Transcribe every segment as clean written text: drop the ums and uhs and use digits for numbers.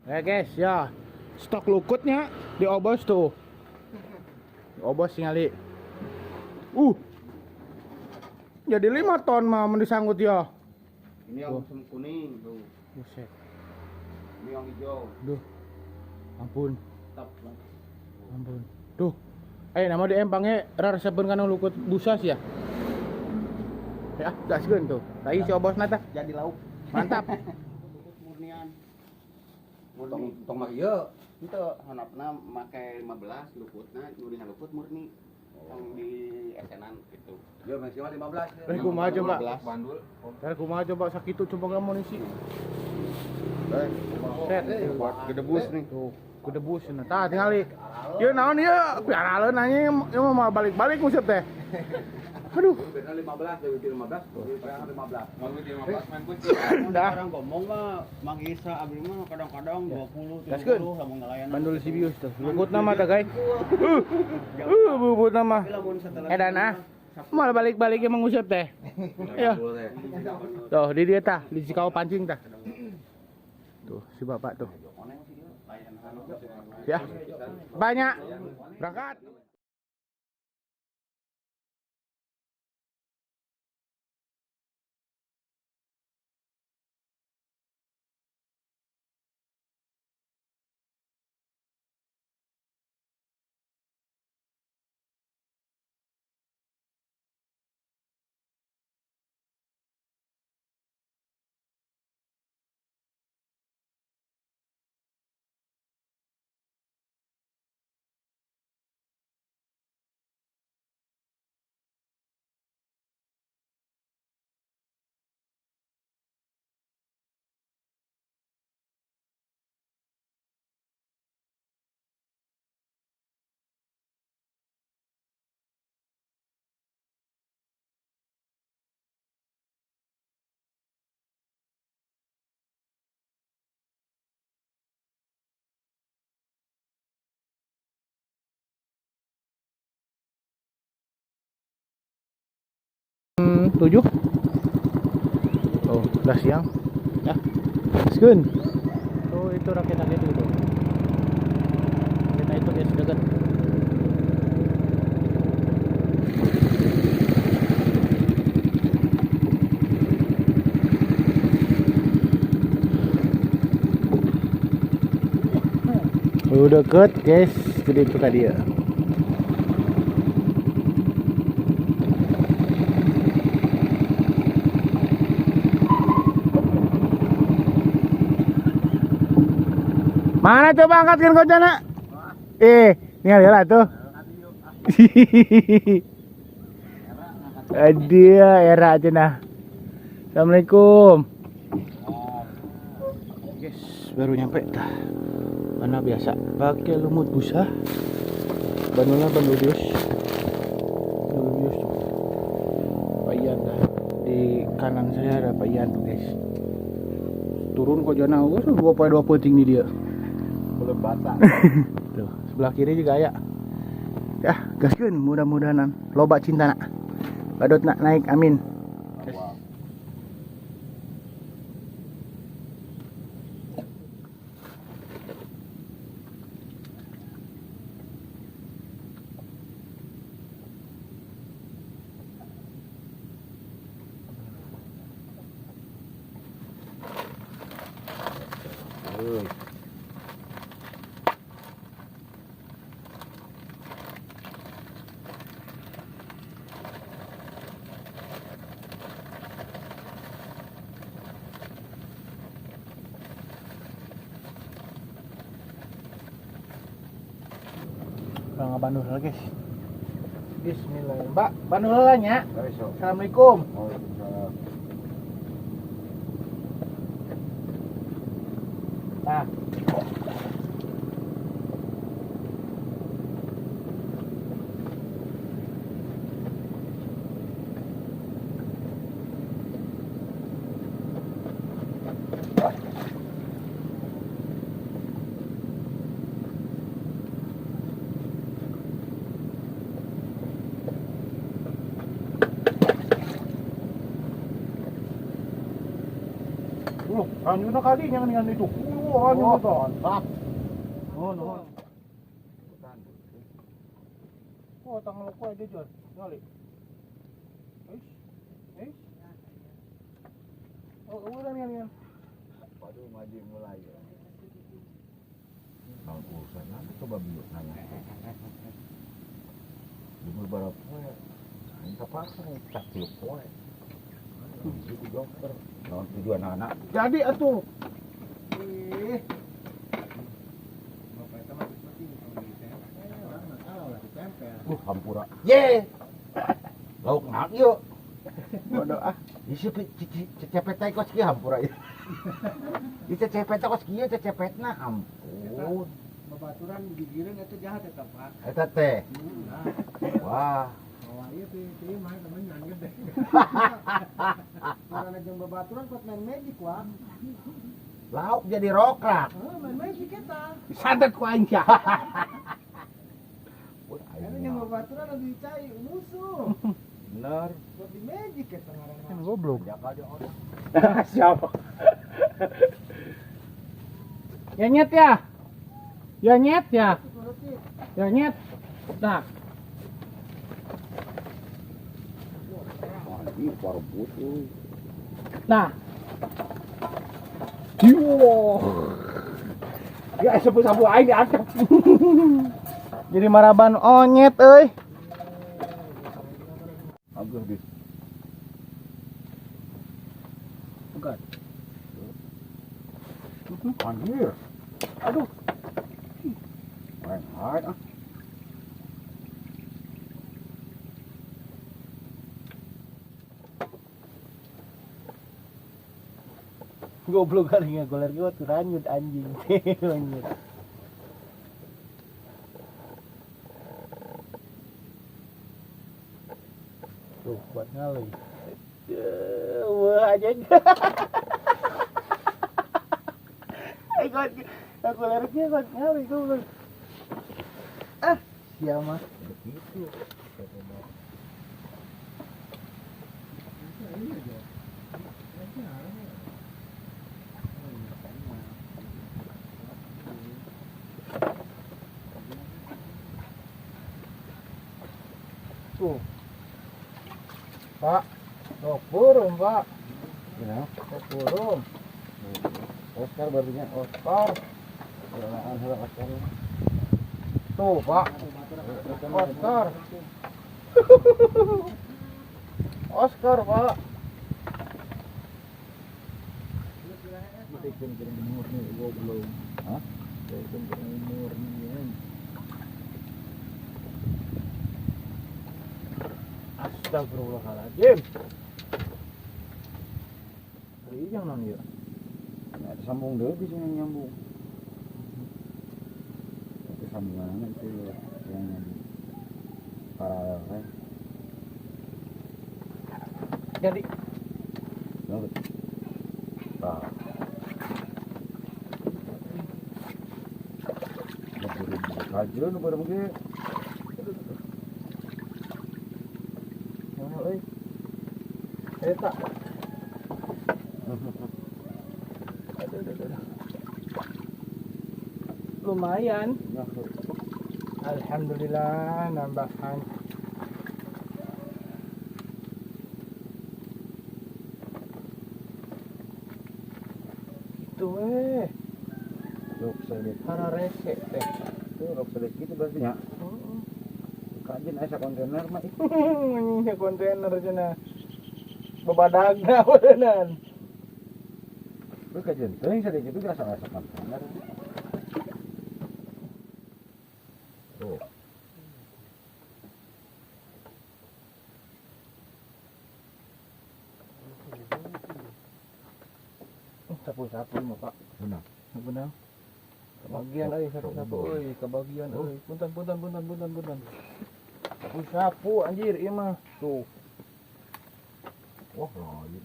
Ya guys, ya stok lukutnya diobos tuh. Diobos ngali. Jadi 5 ton mah mendisanggut ya. Ini yang usum kuning tuh. Buset. Ini yang hijau. Duh. Ampun. Tetap lah. Ampun. Tuh. Nama di empangnya raresepeun kana lukut busas ya. Ya, gaskeun tuh. Tadi si obos nata. Jadi lauk. Mantap. Murnian. Tong mah ieu. Henteu hanapna make 15 lukutna, nu lukut murni. Yang di esenan gitu. Ya maksimal 15. Kumaha coba? Bandul. Kumaha coba sakitu coba amunisi. Set Buat gedebus nih. tuh. Gedebus cenah. Tah tingali. Ieu naon ieu? Piaraleun nanya ieu mah balik-balik musep teh. Aduh. Beda 15, jadi 15. Jadi 15. Mau 15 main kunci. Dah. Orang ngomong mah Mang Isa abdi mah kadang-kadang 20 Gaskeun. 30 lamun ngelayanan. Bandul Sibius tuh. Lukut nama teh guys. Bubut nama. Lamun setelah Edan Malah balik-balik emang ngusep teh. Ya. Tuh di dia tah, di Cikau pancing tah. Tuh si bapak tuh. Ya. Banyak. Berangkat. Tujuh. Oh, udah siang. Ya. Skun. Oh, itu rakit-rakit itu. Kita itu guys dekat. Udah deket guys, jadi itu tadi ya. Mana coba angkatkan kocana? Tinggal lah tuh. Dia era cenah. Assalamualaikum. Guys, baru nyampe tah. Mana biasa pakai lumut busa. Bandulnya bandul bius. Bandul bius tuh. Payan dah. Di kanan saya ada payan tuh guys. Turun kocana gua 2 penting nih dia. belum basah. Tuh, sebelah kiri juga ya. Ya, gaskeun mudah-mudahan loba cinta nak. Badut nak naik, amin. Bang bandul lagi guys. Bismillah. Mbak, bandul lah nya. Assalamualaikum. Nah. Kanyo na kali, jangan dengan itu. Mantap. Nuhun. Oh, tangan ko aja Jon. Ngali. Oh, udah nih. Waduh, maju mulai. Bang urusan nanti coba biuk nanya. Di beberapa poe, minta pasang tak tiup poe. Itu dokter, non tujuan anak. Jadi atuh. Hampura. Ye. Lauk nak yuk. Bodoh ah. Isi cepet tay kos kieu hampura. Isi cepet kos kieu cepetna ampun. Babaturan digiring itu jahat eta Pak. Eta teh. Wah. Oh iya teh mah teman nyan gede. Karena jeung babaturan kuat main magic wah. Lauk jadi rokrak. Main magic eta. Santet ku aing sia. Karena jeung babaturan lagi cai musuh. Bener. Buat di magic eta ngaranna. Kan goblok. Jaga dia orang. Siapa? Ya nyet ya. Ya nyet ya. Ya nyet. Nah, Ih, parbut euy. nah. Yo. Ya sapu-sapu aing diantep. Jadi maraban onyet euy. Agak di. Bukan. Anjir. Aduh. Main hard ah. Goblok kali goler gua tuh ranyut anjing. Ranyut. Tuh buat ngali. Wah aja. Aku lari buat ngali goblok. Ah, siapa? Begitu. Tuh. Pak, oh burung Pak. Ya. Oh burung. Oscar barunya Oscar. Berlaan helak Oscar. Tuh Pak. Oscar. Oscar Pak. Bikin murni goblok. Hah? Bikin murni. Astagfirullahaladzim. Hari yang non ya. Ada sambung deh bisa nyambung. Itu sambungannya itu yang nyambung paralel kan. Jadi Lanjut. Nah. Kajian nu bareng ge. mana euy? Eta. Aduh. Lumayan. Alhamdulillah nambahan. Itu Lok sedet. para rese teh. Tuh lok sedet gitu berarti nya. Kajian asa kontainer mah. Ini kontainer cenah. Babadagna beneran. Tuh kajian teuing sedet itu rasa-rasa kontainer. Tuh. Sapu-sapu mah Pak. Benar. Benar. Kebagian euy sapu-sapu euy, kebagian euy. Punten. Sapu-sapu anjir ieu mah. Tuh. Wah, lain.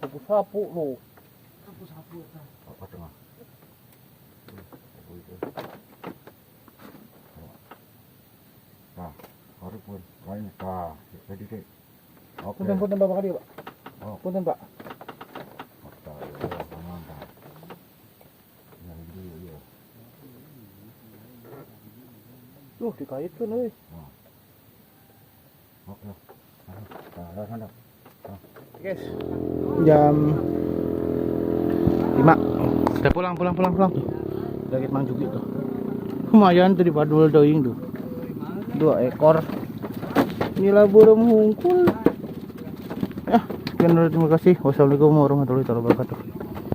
Sapu-sapu lu. Apa tengah? Nah, harus pun lain tah. Jadi teh. Oke. Punten Bapak dia, Pak. Oh. Punten, Pak. Oke, mantap. Yang dulu. Tuh, dikaitkan euy. Oke. Sana. Guys, jam 5. Kita pulang tuh. Dari Mang Juki tuh. Lumayan tuh di padul doing tuh. 2 ekor. Inilah burung hungkul. Ya, sekian dulu, terima kasih. Wassalamualaikum warahmatullahi wabarakatuh.